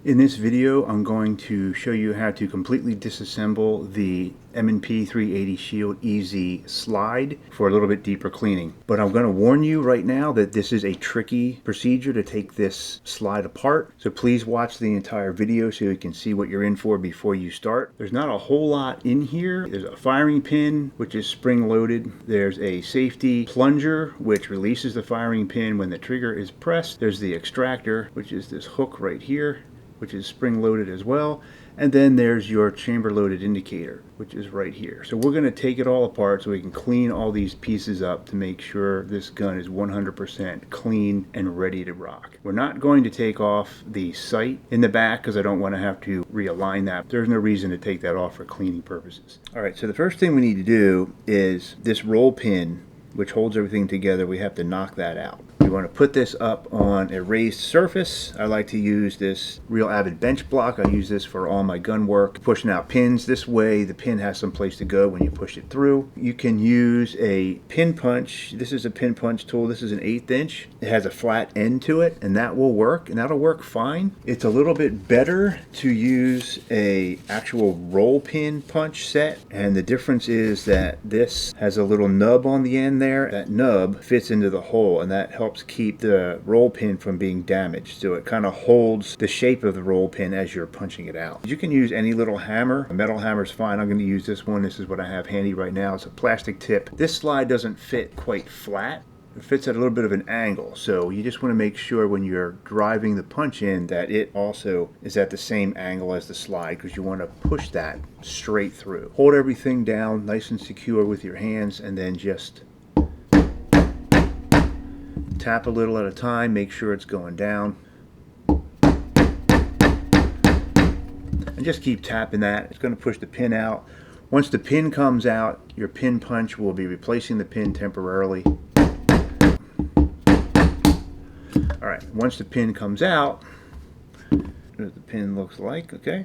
In this video, I'm going to show you how to completely disassemble the M&P 380 Shield EZ slide for a little bit deeper cleaning. But I'm going to warn you right now that this is a tricky procedure to take this slide apart. So please watch the entire video so you can see what you're in for before you start. There's not a whole lot in here. There's a firing pin, which is spring loaded. There's a safety plunger, which releases the firing pin when the trigger is pressed. There's the extractor, which is this hook right here, which is spring loaded as well. And then there's your chamber loaded indicator, which is right here. So we're going to take it all apart so we can clean all these pieces up to make sure this gun is 100% clean and ready to rock. We're not going to take off the sight in the back because I don't want to have to realign that. There's no reason to take that off for cleaning purposes. All right, so the first thing we need to do is this roll pin, which holds everything together. We have to knock that out. We want to put this up on a raised surface. I like to use this Real Avid bench block. I use this for all my gun work, pushing out pins. This way the pin has some place to go when you push it through. You can use a pin punch. This is a pin punch tool. This is an 1/8 inch. It has a flat end to it, and that will work, and that'll work fine. It's a little bit better to use a actual roll pin punch set, and the difference is that this has a little nub on the end there. That nub fits into the hole, and that helps keep the roll pin from being damaged. So it kind of holds the shape of the roll pin as you're punching it out. You can use any little hammer. A metal hammer is fine. I'm going to use this one. This is what I have handy right now. It's a plastic tip. This slide doesn't fit quite flat. It fits at a little bit of an angle, so you just want to make sure when you're driving the punch in that it also is at the same angle as the slide, because you want to push that straight through. Hold everything down nice and secure with your hands, and then just tap a little at a time. Make sure it's going down, and just keep tapping that. It's going to push the pin out. Once the pin comes out, your pin punch will be replacing the pin temporarily. Alright, once the pin comes out, what the pin looks like, okay?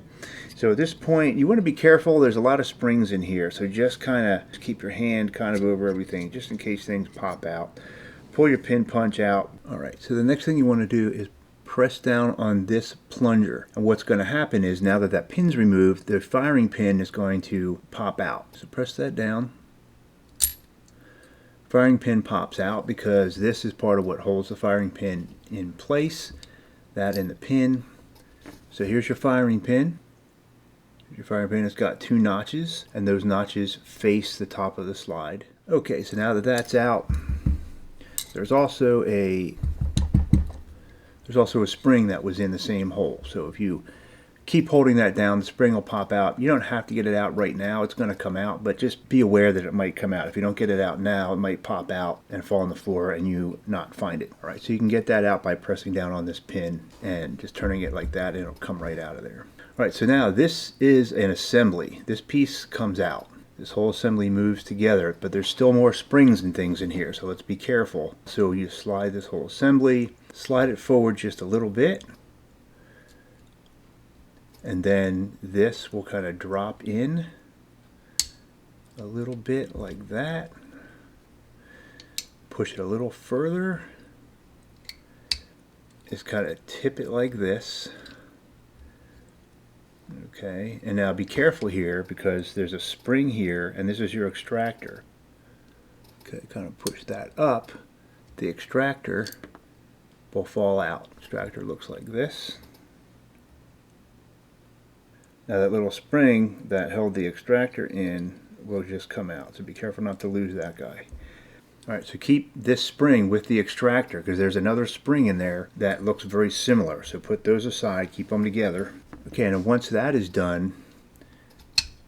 So at this point, you want to be careful. There's a lot of springs in here, so just kind of keep your hand kind of over everything, just in case things pop out. Pull your pin punch out. Alright, so the next thing you want to do is press down on this plunger. And what's going to happen is, now that that pin's removed, the firing pin is going to pop out. So press that down. Firing pin pops out because this is part of what holds the firing pin in place. That and the pin. So here's your firing pin. Your firing pin has got 2 notches, and those notches face the top of the slide. Okay, so now that that's out, there's also a spring that was in the same hole. So if you keep holding that down, the spring will pop out. You don't have to get it out right now. It's going to come out, but just be aware that it might come out. If you don't get it out now, it might pop out and fall on the floor and you not find it. All right, so you can get that out by pressing down on this pin and just turning it like that, and it'll come right out of there. All right, so now this is an assembly. This piece comes out. This whole assembly moves together, but there's still more springs and things in here, so let's be careful. So you slide this whole assembly, slide it forward just a little bit, and then this will kind of drop in a little bit like that. Push it a little further. Just kind of tip it like this. Okay, and now be careful here because there's a spring here, and this is your extractor. Okay, kind of push that up. The extractor will fall out. Extractor looks like this. Now that little spring that held the extractor in will just come out, so be careful not to lose that guy. Alright, so keep this spring with the extractor because there's another spring in there that looks very similar. So put those aside, keep them together. Okay, and once that is done,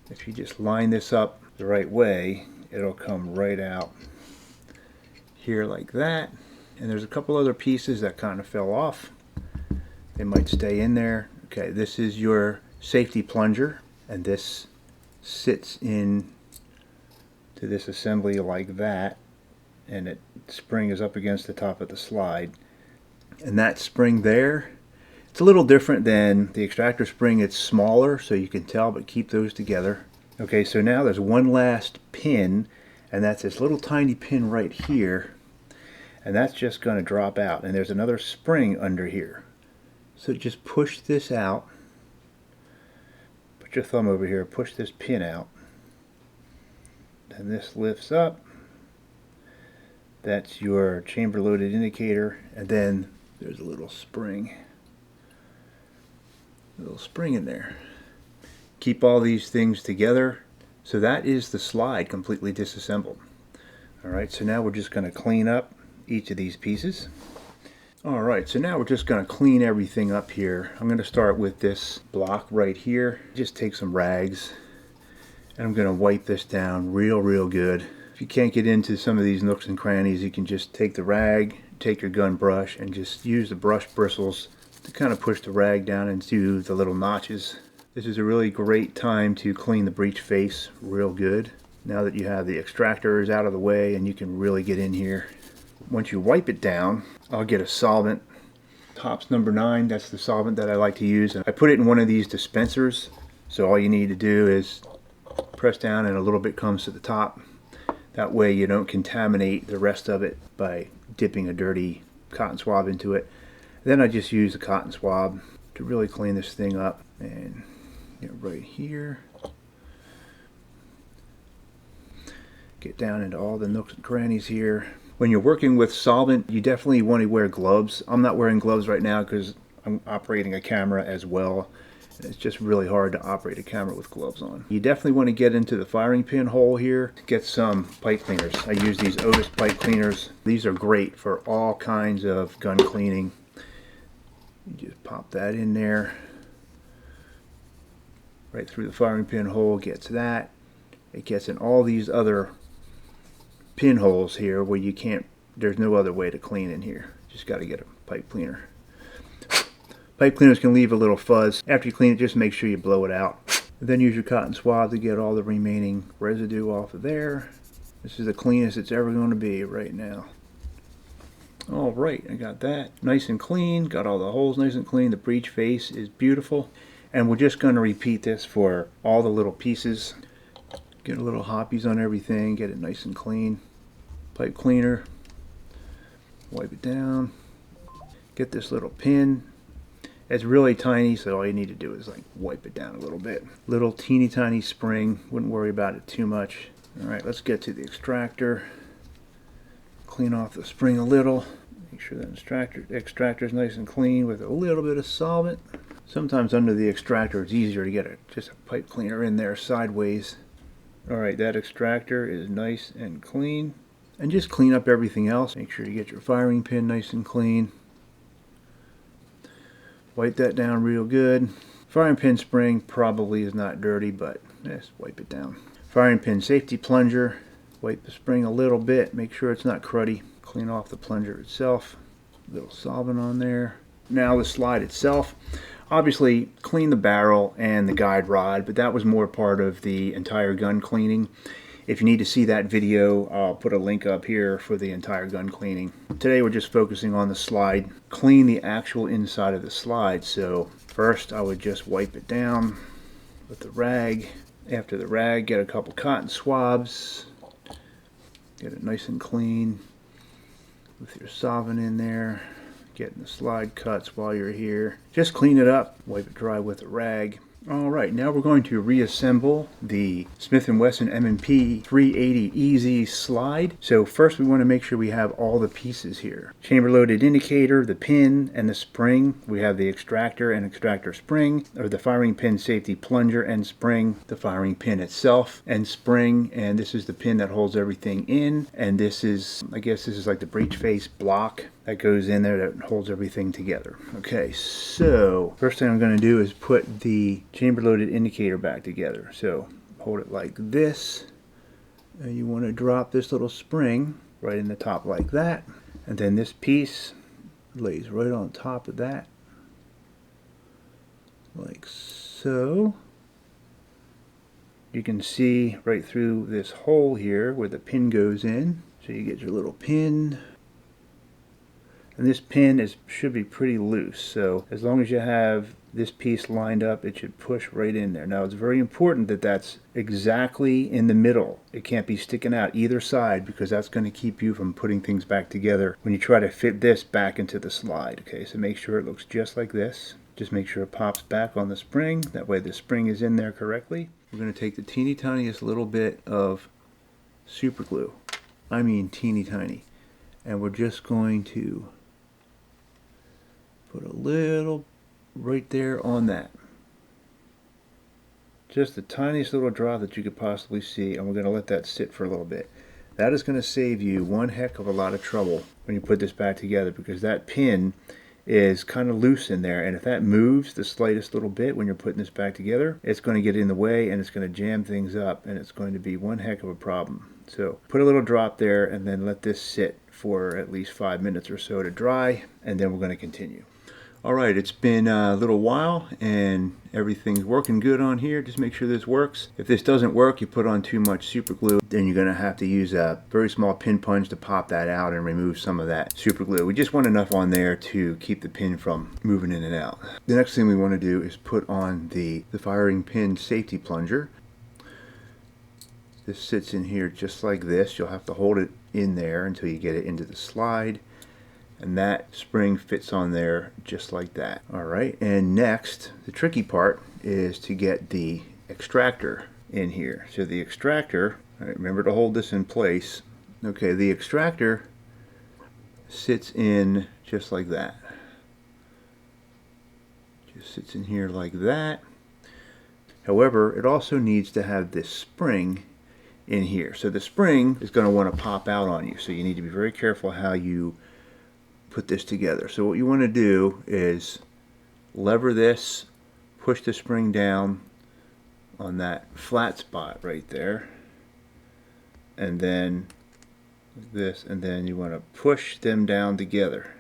if you just line this up the right way, it'll come right out here like that. And there's a couple other pieces that kind of fell off. They might stay in there. Okay, this is your safety plunger, and this sits in to this assembly like that, and it spring is up against the top of the slide. And that spring there, it's a little different than the extractor spring. It's smaller, so you can tell, but keep those together. Okay, so now there's one last pin, and that's this little tiny pin right here, and that's just going to drop out. And there's another spring under here. So just push this out. Put your thumb over here, push this pin out. And this lifts up. That's your chamber loaded indicator, and then there's a little spring. A little spring in there. Keep all these things together. So that is the slide completely disassembled. Alright, so now we're just going to clean up each of these pieces. Alright, so now we're just going to clean everything up here. I'm going to start with this block right here. Just take some rags and I'm going to wipe this down real good. If you can't get into some of these nooks and crannies, you can just take the rag, take your gun brush, and just use the brush bristles to kind of push the rag down into the little notches. This is a really great time to clean the breech face real good. Now that you have the extractors out of the way and you can really get in here. Once you wipe it down, I'll get a solvent. Tops number 9, that's the solvent that I like to use. I put it in one of these dispensers, so all you need to do is press down and a little bit comes to the top. That way you don't contaminate the rest of it by dipping a dirty cotton swab into it. Then I just use the cotton swab to really clean this thing up, and get right here. Get down into all the nooks and crannies here. When you're working with solvent, you definitely want to wear gloves. I'm not wearing gloves right now because I'm operating a camera as well. It's just really hard to operate a camera with gloves on. You definitely want to get into the firing pin hole here to get some pipe cleaners. I use these Otis pipe cleaners. These are great for all kinds of gun cleaning. You just pop that in there. Right through the firing pin hole, gets that. It gets in all these other pinholes here where you can't, there's no other way to clean in here. Just got to get a pipe cleaner. Pipe cleaners can leave a little fuzz. After you clean it, just make sure you blow it out. Then use your cotton swab to get all the remaining residue off of there. This is the cleanest it's ever going to be right now. Alright, I got that nice and clean. Got all the holes nice and clean. The breech face is beautiful. And we're just going to repeat this for all the little pieces. Get a little hoppies on everything. Get it nice and clean. Pipe cleaner. Wipe it down. Get this little pin. It's really tiny, so all you need to do is like wipe it down a little bit. Little teeny tiny spring. Wouldn't worry about it too much. Alright, let's get to the extractor. Clean off the spring a little. Make sure that extractor is nice and clean with a little bit of solvent. Sometimes under the extractor it's easier to get just a pipe cleaner in there sideways. Alright, that extractor is nice and clean. And just clean up everything else. Make sure you get your firing pin nice and clean. Wipe that down real good. Firing pin spring probably is not dirty, but just wipe it down. Firing pin safety plunger. Wipe the spring a little bit. Make sure it's not cruddy. Clean off the plunger itself. A little solvent on there. Now the slide itself. Obviously clean the barrel and the guide rod, but that was more part of the entire gun cleaning. If you need to see that video, I'll put a link up here for the entire gun cleaning. Today we're just focusing on the slide. Clean the actual inside of the slide. So first I would just wipe it down with the rag. After the rag, get a couple cotton swabs. Get it nice and clean with your solvent in there. Getting the slide cuts while you're here. Just clean it up. Wipe it dry with a rag. Alright, now we're going to reassemble the Smith & Wesson M&P 380 Easy slide. So first we want to make sure we have all the pieces here. Chamber loaded indicator, the pin, and the spring. We have the extractor and extractor spring, or the firing pin safety plunger and spring, the firing pin itself and spring, and this is the pin that holds everything in, and this is, I guess this is like the breech face block that goes in there that holds everything together. Okay, so first thing I'm going to do is put the chamber loaded indicator back together. So hold it like this, and you want to drop this little spring right in the top like that, and then this piece lays right on top of that like so. You can see right through this hole here where the pin goes in, so you get your little pin. And this pin should be pretty loose, so as long as you have this piece lined up, it should push right in there. Now it's very important that that's exactly in the middle. It can't be sticking out either side, because that's going to keep you from putting things back together when you try to fit this back into the slide. Okay, so make sure it looks just like this. Just make sure it pops back on the spring. That way the spring is in there correctly. We're going to take the teeny tiniest little bit of super glue. I mean teeny tiny. And we're just going to put a little right there on that. Just the tiniest little drop that you could possibly see, and we're going to let that sit for a little bit. That is going to save you one heck of a lot of trouble when you put this back together, because that pin is kind of loose in there, and if that moves the slightest little bit when you're putting this back together, it's going to get in the way and it's going to jam things up, and it's going to be one heck of a problem. So put a little drop there and then let this sit for at least 5 minutes or so to dry, and then we're going to continue. Alright, it's been a little while and everything's working good on here. Just make sure this works. If this doesn't work, you put on too much super glue, then you're going to have to use a very small pin punch to pop that out and remove some of that super glue. We just want enough on there to keep the pin from moving in and out. The next thing we want to do is put on the firing pin safety plunger. This sits in here just like this. You'll have to hold it in there until you get it into the slide. And that spring fits on there just like that. Alright, and next, the tricky part is to get the extractor in here. So the extractor, remember to hold this in place. Okay, the extractor sits in just like that. Just sits in here like that. However, it also needs to have this spring in here. So the spring is going to want to pop out on you. So you need to be very careful how you put this together. So what you want to do is lever this, push the spring down on that flat spot right there, and then this, and then you want to push them down together.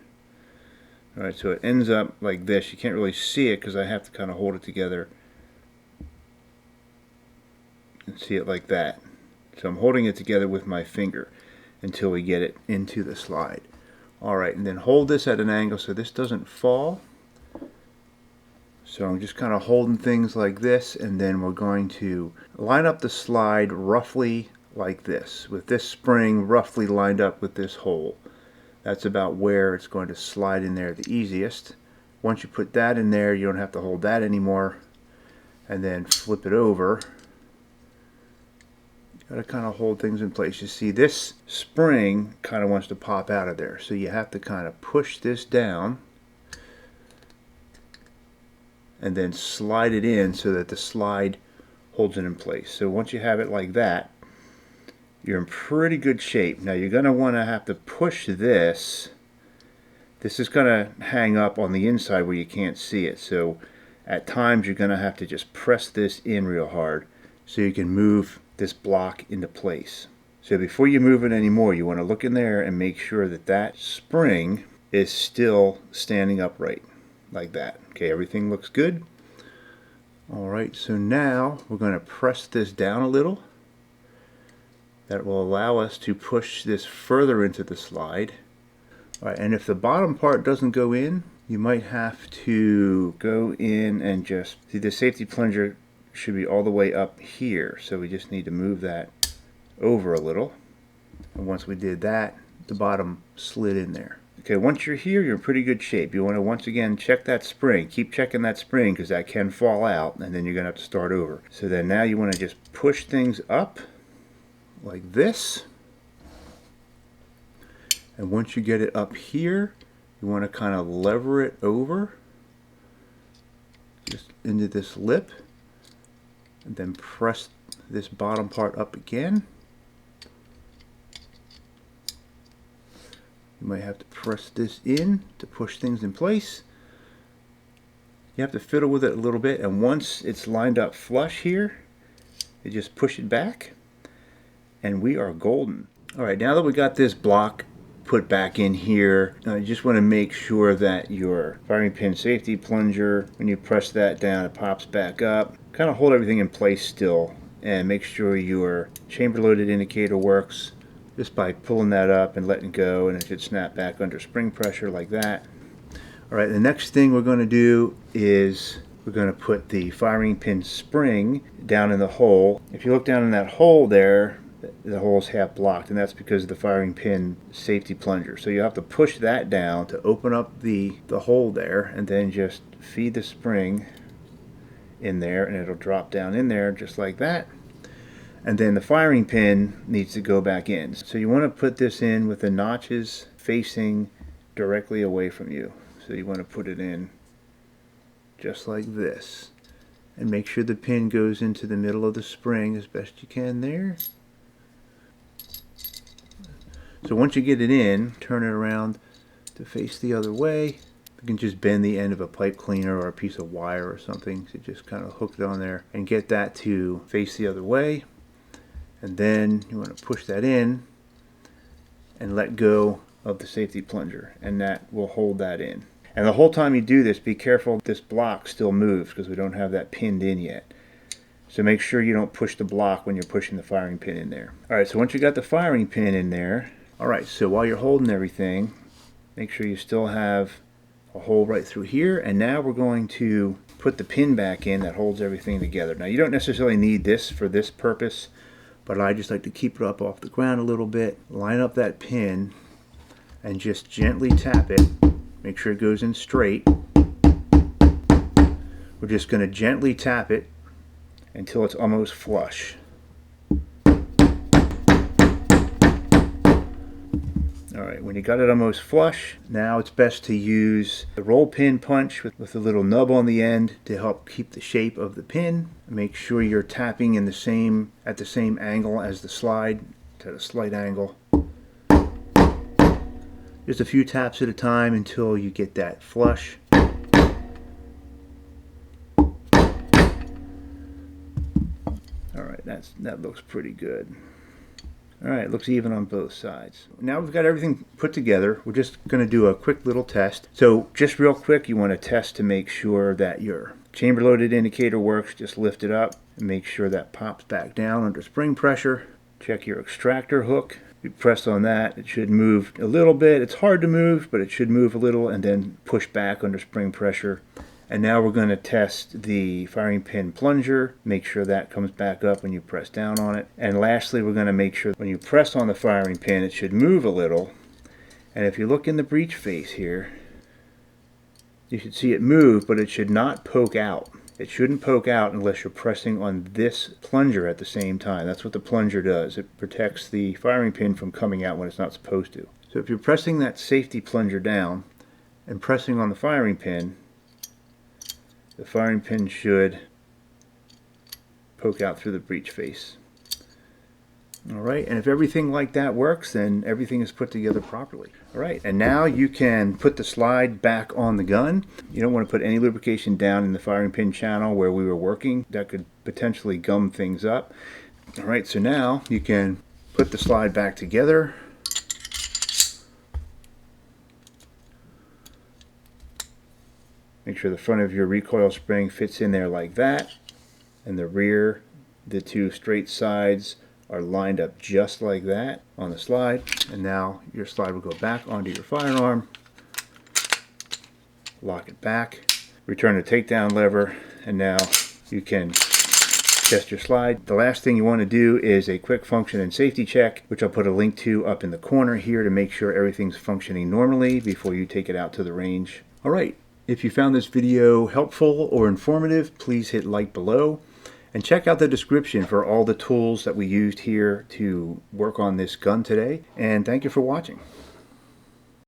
Alright, so it ends up like this. You can't really see it because I have to kind of hold it together and see it like that. So I'm holding it together with my finger until we get it into the slide. Alright, and then hold this at an angle so this doesn't fall. So I'm just kind of holding things like this, and then we're going to line up the slide roughly like this, with this spring roughly lined up with this hole. That's about where it's going to slide in there the easiest. Once you put that in there, you don't have to hold that anymore, and then flip it over. Got to kind of hold things in place. You see, this spring kind of wants to pop out of there, so you have to kind of push this down and then slide it in so that the slide holds it in place. So once you have it like that, you're in pretty good shape. Now you're going to want to have to push this. This is going to hang up on the inside where you can't see it, so at times you're going to have to just press this in real hard so you can move this block into place. So before you move it anymore, you want to look in there and make sure that that spring is still standing upright like that. Okay, everything looks good. Alright, so now we're going to press this down a little. That will allow us to push this further into the slide. Alright, and if the bottom part doesn't go in, you might have to go in and just see, the safety plunger should be all the way up here, so we just need to move that over a little, and once we did that, the bottom slid in there. Okay, once you're here, you're in pretty good shape. You want to once again check that spring. Keep checking that spring because that can fall out, and then you're going to have to start over. So then now you want to just push things up like this, and once you get it up here, you want to kind of lever it over just into this lip, and then press this bottom part up again. You might have to press this in to push things in place. You have to fiddle with it a little bit, and once it's lined up flush here, you just push it back, and we are golden. Alright, now that we got this block put back in here, you just want to make sure that your firing pin safety plunger, when you press that down, it pops back up. Kind of hold everything in place still, and make sure your chamber loaded indicator works, just by pulling that up and letting go, and it should snap back under spring pressure like that. All right, the next thing we're going to do is we're going to put the firing pin spring down in the hole. If you look down in that hole there, the hole's half blocked, and that's because of the firing pin safety plunger. So you have to push that down to open up the hole there, and then just feed the spring in there, and it'll drop down in there just like that. And then the firing pin needs to go back in. So you want to put this in with the notches facing directly away from you. So you want to put it in just like this, and make sure the pin goes into the middle of the spring as best you can there. So once you get it in, turn it around to face the other way. You can just bend the end of a pipe cleaner or a piece of wire or something to just kind of hook it on there and get that to face the other way. And then you want to push that in and let go of the safety plunger, and that will hold that in. And the whole time you do this, be careful this block still moves because we don't have that pinned in yet. So make sure you don't push the block when you're pushing the firing pin in there. Alright, so once you got the firing pin in there, alright, so while you're holding everything, make sure you still have a hole right through here, and now we're going to put the pin back in that holds everything together. Now you don't necessarily need this for this purpose, but I just like to keep it up off the ground a little bit. Line up that pin and just gently tap it. Make sure it goes in straight. We're just going to gently tap it until it's almost flush. Alright, when you got it almost flush, now it's best to use the roll pin punch with a little nub on the end to help keep the shape of the pin. Make sure you're tapping in at the same angle as the slide, at a slight angle. Just a few taps at a time until you get that flush. Alright, that looks pretty good. Alright, it looks even on both sides. Now we've got everything put together. We're just going to do a quick little test. So just real quick, you want to test to make sure that your chamber loaded indicator works. Just lift it up and make sure that pops back down under spring pressure. Check your extractor hook. You press on that, it should move a little bit. It's hard to move, but it should move a little, and then push back under spring pressure. And now we're going to test the firing pin plunger. Make sure that comes back up when you press down on it. And lastly, we're going to make sure when you press on the firing pin, it should move a little. And if you look in the breech face here, you should see it move, but it should not poke out. It shouldn't poke out unless you're pressing on this plunger at the same time. That's what the plunger does. It protects the firing pin from coming out when it's not supposed to. So if you're pressing that safety plunger down and pressing on the firing pin should poke out through the breech face. Alright, and if everything like that works, then everything is put together properly. Alright, and now you can put the slide back on the gun. You don't want to put any lubrication down in the firing pin channel where we were working. That could potentially gum things up. Alright, so now you can put the slide back together. Make sure the front of your recoil spring fits in there like that, and the rear, the two straight sides are lined up just like that on the slide. And now your slide will go back onto your firearm, lock it back, return the takedown lever, and now you can test your slide. The last thing you want to do is a quick function and safety check, which I'll put a link to up in the corner here to make sure everything's functioning normally before you take it out to the range. Alright, if you found this video helpful or informative, please hit like below. And check out the description for all the tools that we used here to work on this gun today. And thank you for watching.